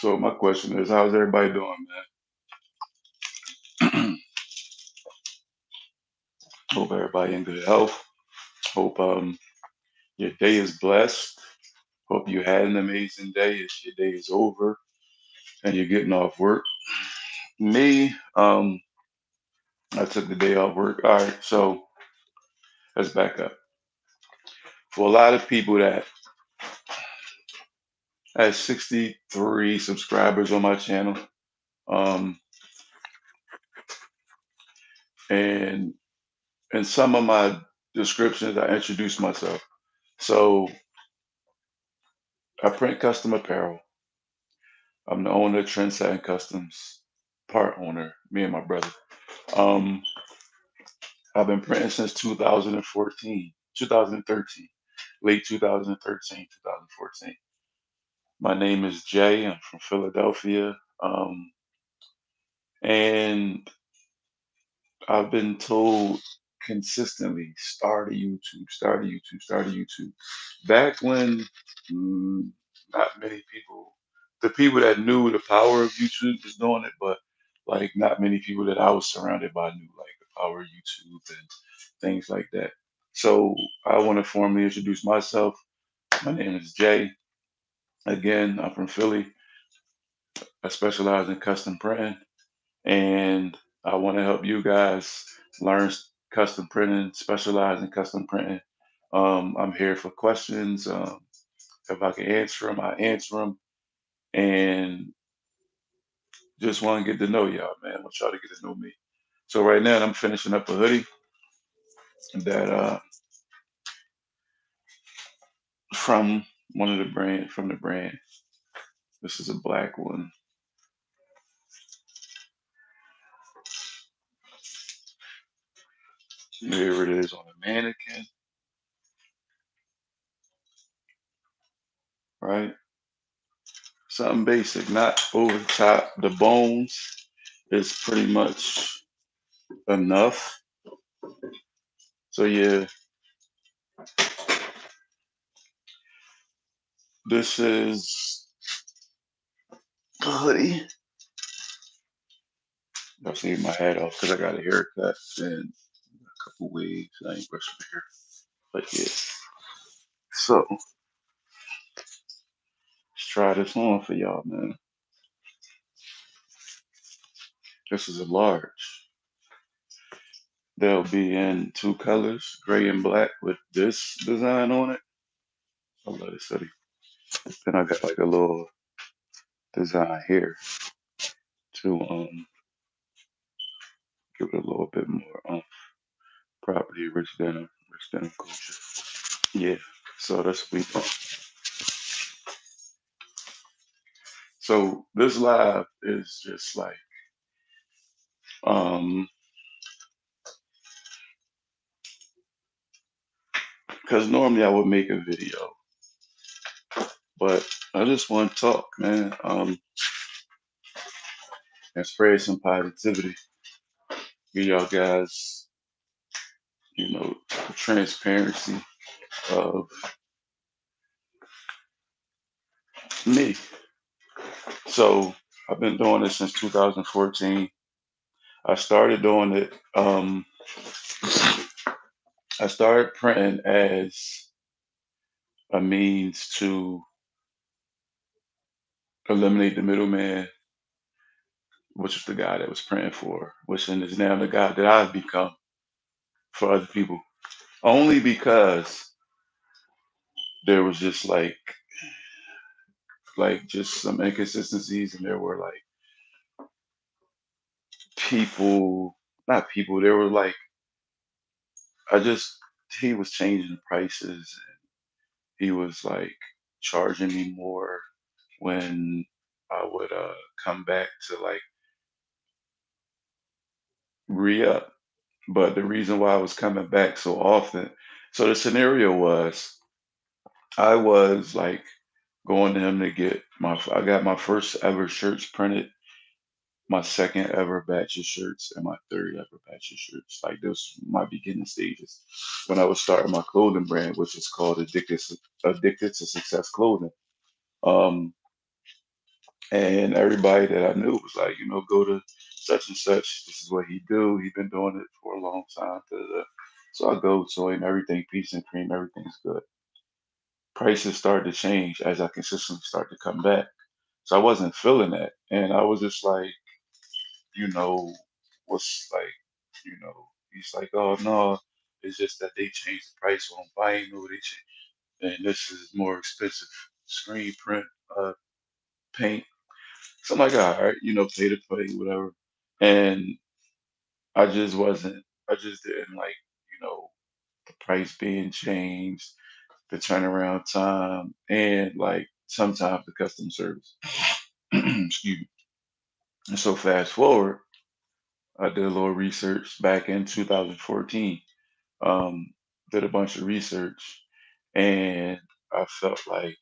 So my question is, how's everybody doing, man? Hope everybody in good health. Hope your day is blessed. Hope you had an amazing day. If your day is over and you're getting off work. Me, I took the day off work. All right, so let's back up. For a lot of people that has 63 subscribers on my channel, um, and in some of my descriptions, I introduce myself. So I print custom apparel. I'm the owner of Trendsetting Customs, part owner, me and my brother. Um, I've been printing since 2014, 2013, late 2013, 2014. My name is Jay. I'm from Philadelphia. And I've been told consistently, start a YouTube, start a YouTube, start a YouTube. Back when not many people, the people that knew the power of YouTube was doing it, but like not many people that I was surrounded by knew like the power of YouTube and things like that. So I want to formally introduce myself. My name is Jay. Again, I'm from Philly. I specialize in custom printing, and I want to help you guys learn custom printing, specialize in custom printing. I'm here for questions. If I can answer them, I answer them, and just want to get to know y'all, man. I want y'all to get to know me. So right now, I'm finishing up a hoodie that from one of the brand from the brand. This is a black one. Here it is on a mannequin, right? Something basic, not over the top. The bones is pretty much enough. So yeah, this is a hoodie. I'll take my hat off because I got a haircut and a couple wigs. I ain't brushing my hair, but yeah. So let's try this on for y'all, man. This is a large. They'll be in two colors, gray and black, with this design on it. I love this hoodie. Then I got like a little design here to give it a little bit more property, rich denim culture. Yeah. So that's what we doing. So this live is just like um because normally I would make a video, but I just want to talk, man, and spread some positivity. Give y'all guys, the transparency of me. So I've been doing this since 2014. I started doing it. I started printing as a means to eliminate the middleman, which was the guy that was printing for, which is now the guy that I've become for other people. Only because there was just like just some inconsistencies, and there were like people, not people. There were like I just he was changing the prices, and he was like charging me more when I would come back to like re-up. But the reason why I was coming back so often, so the scenario was I was like going to him to get I got my first ever shirts printed, my second ever batch of shirts, and my third ever batch of shirts. Like those were my beginning stages when I was starting my clothing brand, which is called Addicted to Success Clothing. Um, And everybody that I knew was like, go to such and such. This is what he do. He been doing it for a long time. Da, da, da. So I go to him. Everything peace and cream. Everything's good. Prices started to change as I consistently started to come back. So I wasn't feeling that, and I was just like, you know, what's like, he's like, oh no, it's just that they changed the price on vinyl. They changed, and this is more expensive screen print, paint. So I'm like, all right, pay to play, whatever. And I just wasn't, I just didn't like, the price being changed, the turnaround time, and like sometimes the customer service. Excuse me. And so fast forward, I did a little research back in 2014. Um, did a bunch of research, and I felt like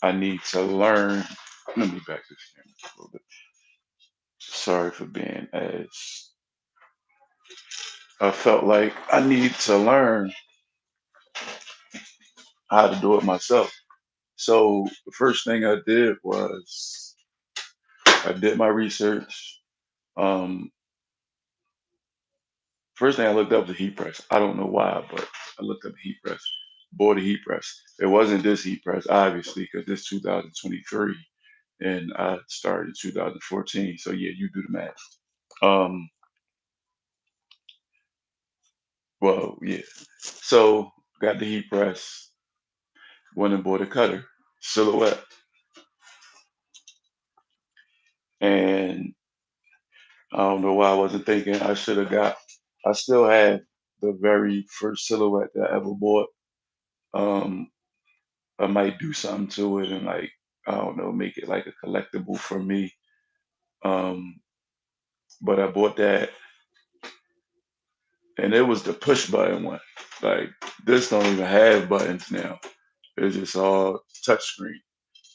I need to learn. Let me back this camera a little bit. Sorry for being as. I felt like I need to learn how to do it myself. So the first thing I did was I did my research. Um, First thing I looked up was the heat press. I don't know why, but I looked up the heat press. Bought a heat press. It wasn't this heat press, obviously, because this 2023, and I started in 2014. So yeah, you do the math. Um, well, yeah. So got the heat press. Went and bought a cutter, silhouette, and I don't know why I wasn't thinking I should have got. I still had the very first silhouette that I ever bought. Um, I might do something to it and like I don't know, make it like a collectible for me. Um, but I bought that and it was the push button one. Like this don't even have buttons now. It's just all touch screen.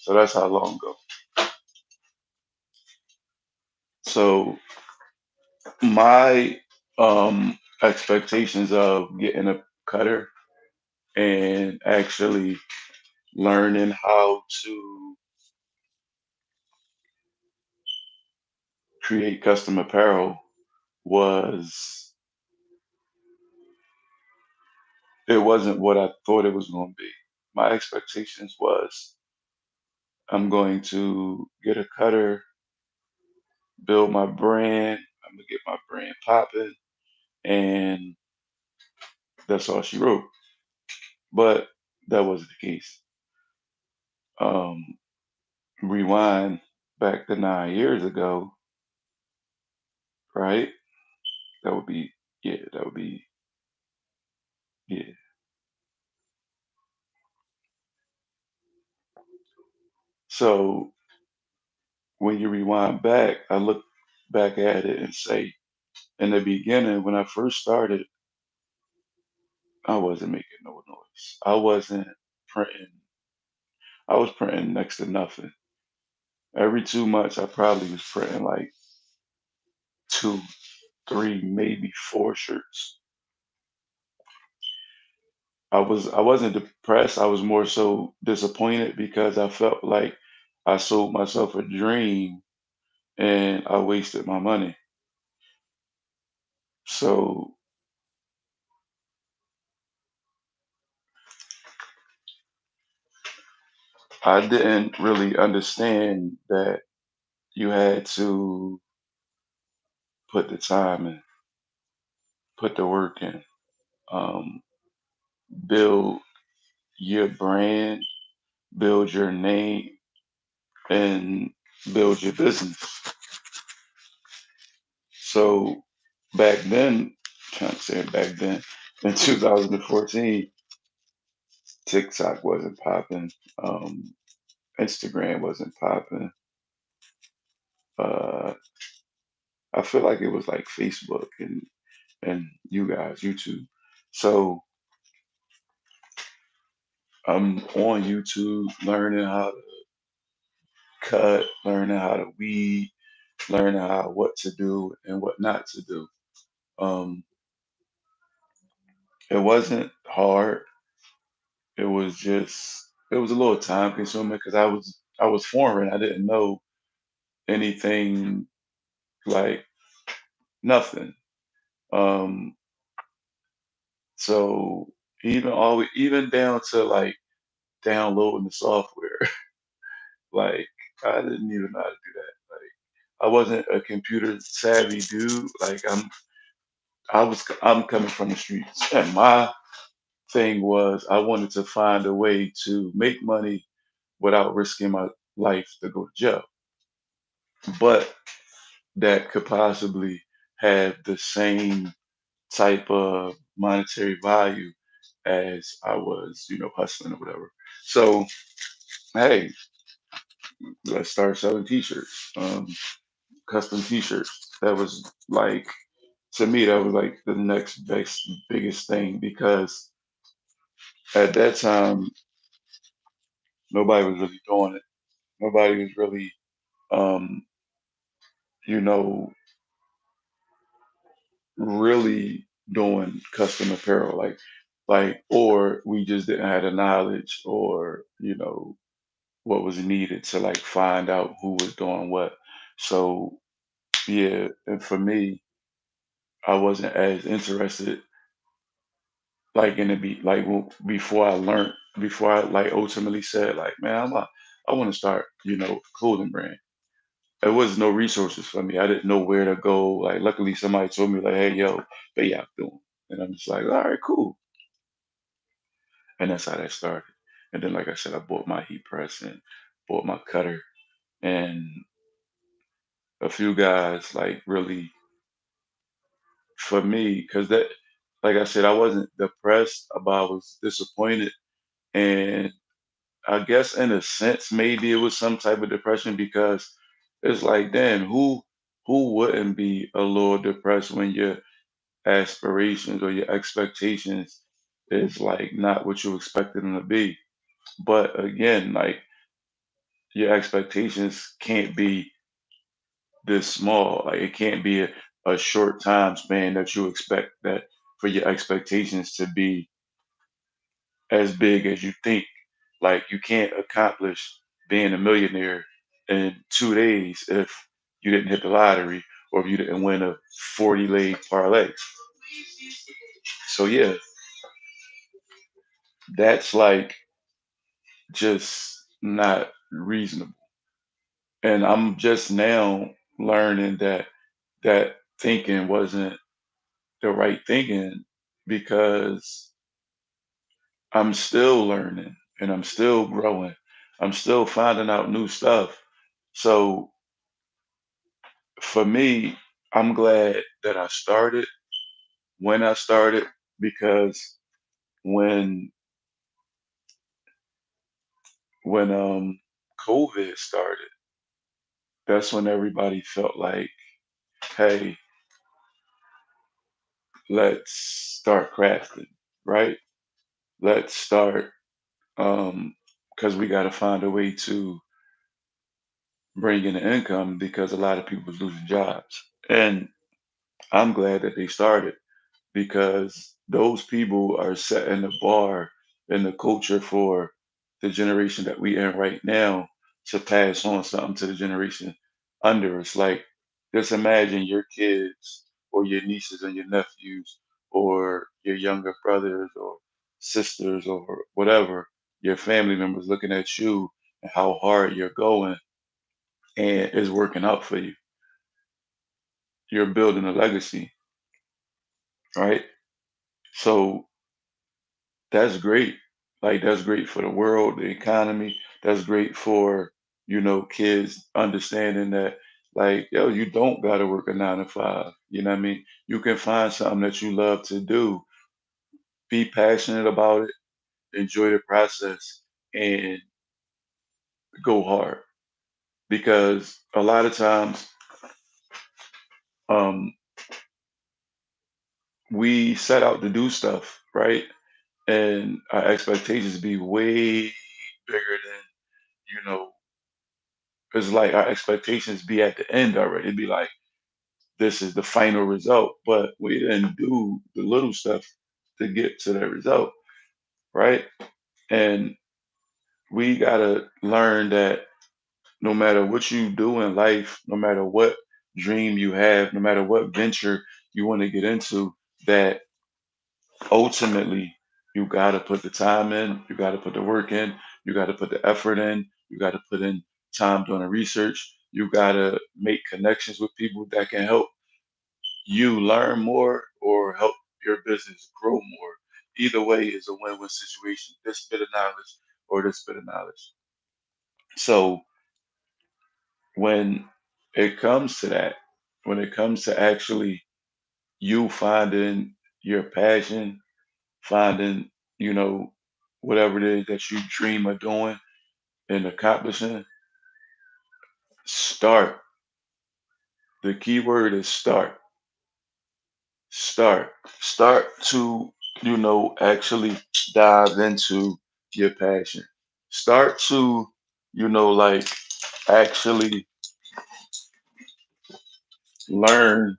So that's how long ago. So my expectations of getting a cutter and actually learning how to create custom apparel was it wasn't what I thought it was going to be. My expectations was I'm going to get a cutter, build my brand, I'm gonna get my brand popping, and that's all she wrote. But that wasn't the case. Um, Rewind back to 9 years ago, right? That would be yeah, that would be yeah. So when you rewind back, I look back at it and say, in the beginning, when I first started, I wasn't making no noise. I wasn't printing. I was printing next to nothing. Every 2 months, I probably was printing like two, three, maybe four shirts. I wasn't depressed. I was more so disappointed because I felt like I sold myself a dream and I wasted my money. So I didn't really understand that you had to put the time in, put the work in, um, build your brand, build your name, and build your business. So back then, trying to say back then, in 2014, TikTok wasn't popping, um, Instagram wasn't popping. Uh, I feel like it was like Facebook and you guys, YouTube. So I'm on YouTube learning how to cut, learning how to weed, learning how what to do and what not to do. Um, it wasn't hard. It was just it was a little time consuming because I was foreign. I didn't know. anything, like nothing. Um, so even down to like downloading the software, like I didn't even know how to do that. Like I wasn't a computer savvy dude. Like I'm coming from the streets, and my thing was I wanted to find a way to make money without risking my life to go to jail, but that could possibly have the same type of monetary value as I was, hustling or whatever. So, hey, let's start selling t-shirts, custom t-shirts. That was like, to me, that was like the next best, biggest thing because at that time, nobody was really doing it. Nobody was really, um, you know, really doing custom apparel, or we just didn't have the knowledge, or what was needed to like find out who was doing what. So yeah, and for me, I wasn't as interested like in the be like before I learned, before I like ultimately said like, man, I want to start, a clothing brand. There was no resources for me. I didn't know where to go. Like luckily somebody told me like, hey yo, pay out doing. And I'm just like, all right, cool. And that's how that started. And then like I said, I bought my heat press and bought my cutter, and a few guys like really, for me, because that, like I said, I wasn't depressed, but I was disappointed. And I guess in a sense, maybe it was some type of depression because it's like, damn, who wouldn't be a little depressed when your aspirations or your expectations is like not what you expected them to be. But again, like your expectations can't be this small. Like it can't be a short time span that you expect that for your expectations to be as big as you think. Like you can't accomplish being a millionaire in 2 days if you didn't hit the lottery or if you didn't win a 40 leg parlay. So yeah, that's like just not reasonable. And I'm just now learning that that thinking wasn't the right thinking because I'm still learning and I'm still growing. I'm still finding out new stuff. So for me, I'm glad that I started when I started because when when COVID started, that's when everybody felt like, hey, let's start crafting, right? Let's start because we got to find a way to bring in the income because a lot of people was losing jobs. And I'm glad that they started because those people are setting the bar and the culture for the generation that we in right now to pass on something to the generation under us. Like, just imagine your kids or your nieces and your nephews or your younger brothers or sisters or whatever, your family members looking at you and how hard you're going and it's working out for you. You're building a legacy, right? So that's great. Like that's great for the world, the economy. That's great for, kids understanding that like, yo, you don't gotta work a 9 to 5. You know what I mean? You can find something that you love to do, be passionate about it, enjoy the process, and go hard. Because a lot of times, um, we set out to do stuff, right? And our expectations be way bigger than, you know, it's like our expectations be at the end already. It'd be like, this is the final result, but we didn't do the little stuff to get to that result, right? And we gotta learn that no matter what you do in life, no matter what dream you have, no matter what venture you want to get into, that ultimately you got to put the time in, you got to put the work in, you got to put the effort in, you got to put in time doing the research, you got to make connections with people that can help you learn more or help your business grow more. Either way is a win-win situation. This bit of knowledge or this bit of knowledge. So when it comes to that, when it comes to actually you finding your passion, finding, you know, whatever it is that you dream of doing and accomplishing, start. The key word is start. Start. Start to, actually dive into your passion. Start to, like actually learn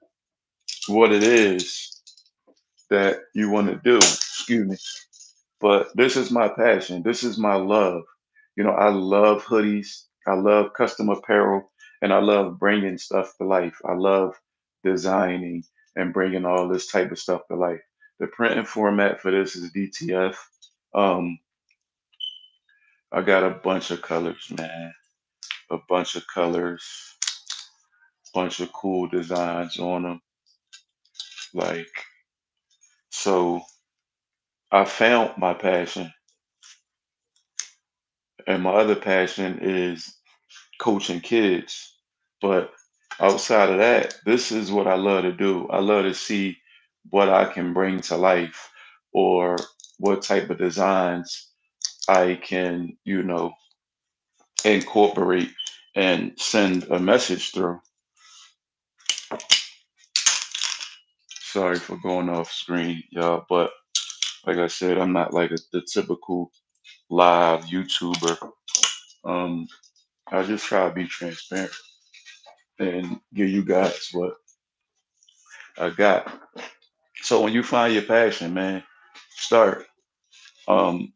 what it is that you want to do. Excuse me. But this is my passion. This is my love. I love hoodies. I love custom apparel, and I love bringing stuff to life. I love designing and bringing all this type of stuff to life. The printing format for this is DTF. Um, I got a bunch of colors, man. A bunch of colors, bunch of cool designs on them. Like, so I found my passion, and my other passion is coaching kids. But outside of that, this is what I love to do. I love to see what I can bring to life or what type of designs I can, incorporate and send a message through. Sorry for going off screen, y'all, but like I said, I'm not like the typical live YouTuber. Um, I just try to be transparent and give you guys what I got. So when you find your passion, man, start. Um,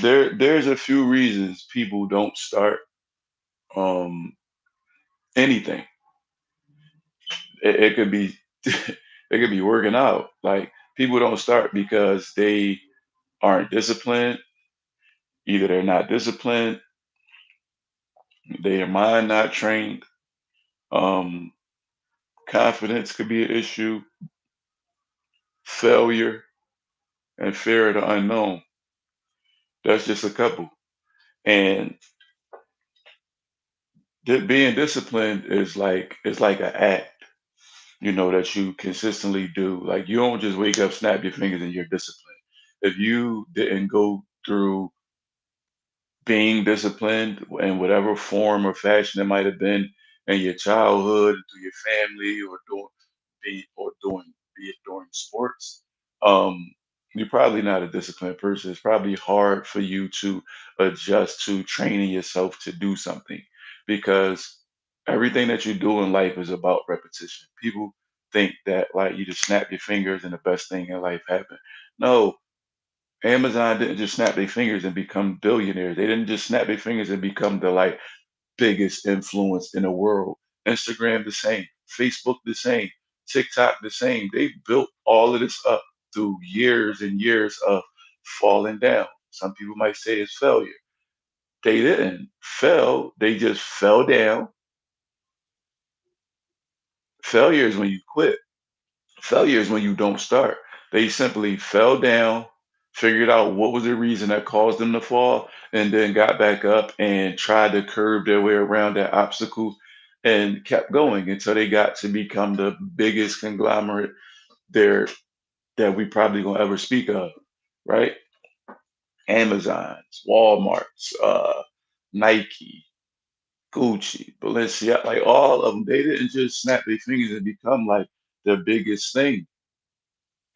there's a few reasons people don't start um anything. It could be it could be working out. Like people don't start because they aren't disciplined. Either they're not disciplined, their mind not trained. Um, Confidence could be an issue, failure, and fear of the unknown. That's just a couple. And being disciplined is like an act, that you consistently do. Like you don't just wake up, snap your fingers, and you're disciplined. If you didn't go through being disciplined in whatever form or fashion it might have been in your childhood, through your family, or be it during sports, um, you're probably not a disciplined person. It's probably hard for you to adjust to training yourself to do something because everything that you do in life is about repetition. People think that like you just snap your fingers and the best thing in life happened. No, Amazon didn't just snap their fingers and become billionaires. They didn't just snap their fingers and become the like biggest influence in the world. Instagram the same, Facebook the same, TikTok the same. They built all of this up through years and years of falling down. Some people might say it's failure. They didn't fail, they just fell down. Failure is when you quit. Failure is when you don't start. They simply fell down, figured out what was the reason that caused them to fall, and then got back up and tried to curve their way around that obstacle and kept going until they got to become the biggest conglomerate there that we probably gonna ever speak of, right? Amazon's, Walmart's, Nike, Gucci, Balenciaga, like all of them, they didn't just snap their fingers and become like the biggest thing.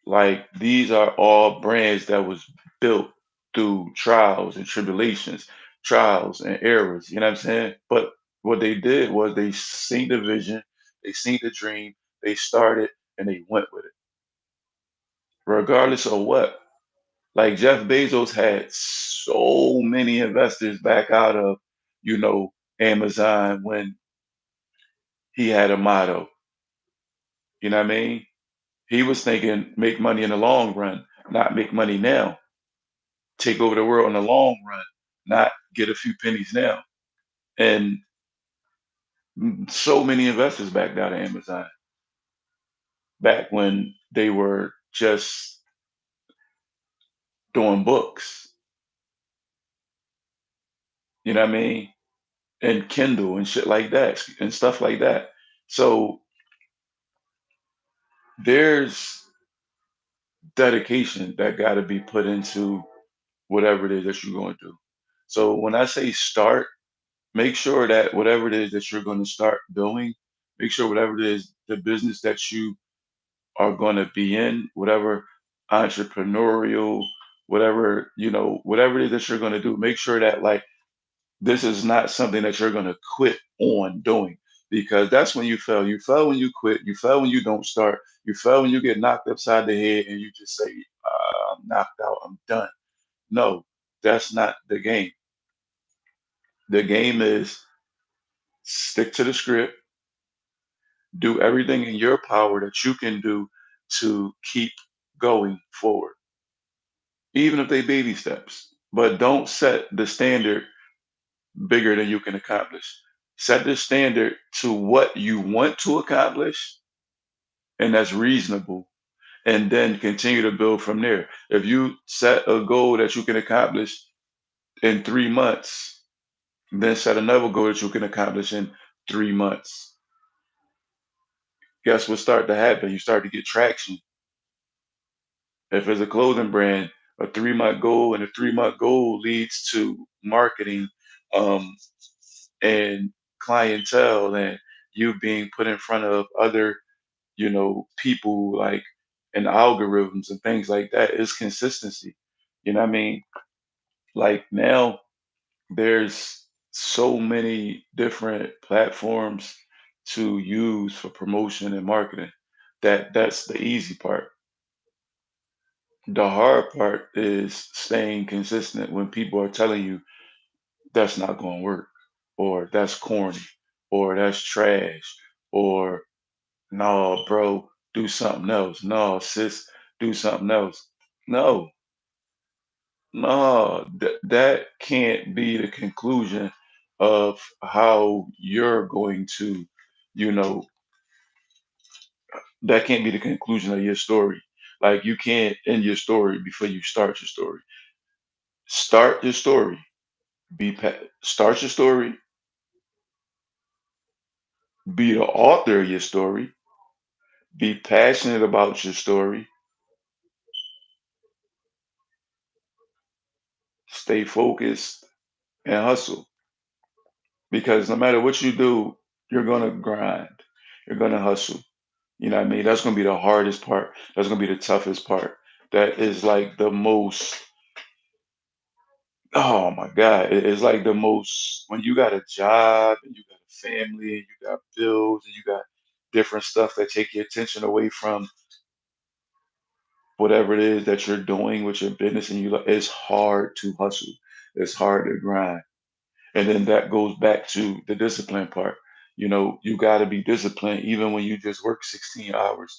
Like these are all brands that was built through trials and tribulations, trials and errors. You know what I'm saying? But what they did was they seen the vision, they seen the dream, they started and they went with it, regardless of what. Like Jeff Bezos had so many investors back out of, you know, Amazon when he had a motto. You know what I mean? He was thinking make money in the long run, not make money now. Take over the world in the long run, not get a few pennies now. And so many investors backed out of Amazon back when they were just doing books, you know what I mean? And Kindle and shit like that and stuff like that. So there's dedication that got to be put into whatever it is that you're going to do. So when I say start, make sure that whatever it is that you're going to start doing, make sure whatever it is, the business that you are going to be in, whatever entrepreneurial, whatever, whatever it is that you're going to do, make sure that like this is not something that you're going to quit on doing because that's when you fail. You fail when you quit. You fail when you don't start. You fail when you get knocked upside the head and you just say, I'm knocked out. I'm done. No, that's not the game. The game is stick to the script, do everything in your power that you can do to keep going forward, even if they baby steps. But don't set the standard bigger than you can accomplish. Set the standard to what you want to accomplish, and that's reasonable. And then continue to build from there. If you set a goal that you can accomplish in 3 months, then set another goal that you can accomplish in 3 months. Guess what start to happen? You start to get traction. If it's a clothing brand, a 3 month goal and a 3 month goal leads to marketing, um, and clientele and you being put in front of other, people like and algorithms and things like that is consistency. You know what I mean? Like now there's so many different platforms to use for promotion and marketing that's the easy part. The hard part is staying consistent when people are telling you that's not going to work, or that's corny, or that's trash, or no, bro, do something else. No, sis, do something else. No, no, that can't be the conclusion of how you're going to, you know, that can't be the conclusion of your story. Like you can't end your story before you start your story. Start your story. Start your story. Be the author of your story. Be passionate about your story. Stay focused and hustle. Because no matter what you do, you're gonna grind. You're gonna hustle. You know what I mean? That's gonna be the hardest part. That's gonna be the toughest part. That is like the most. Oh my God! It's like the most when you got a job and you got a family and you got bills and you got different stuff that take your attention away from whatever it is that you're doing with your business and it's hard to hustle. It's hard to grind. And then that goes back to the discipline part. You got to be disciplined even when you just work 16 hours.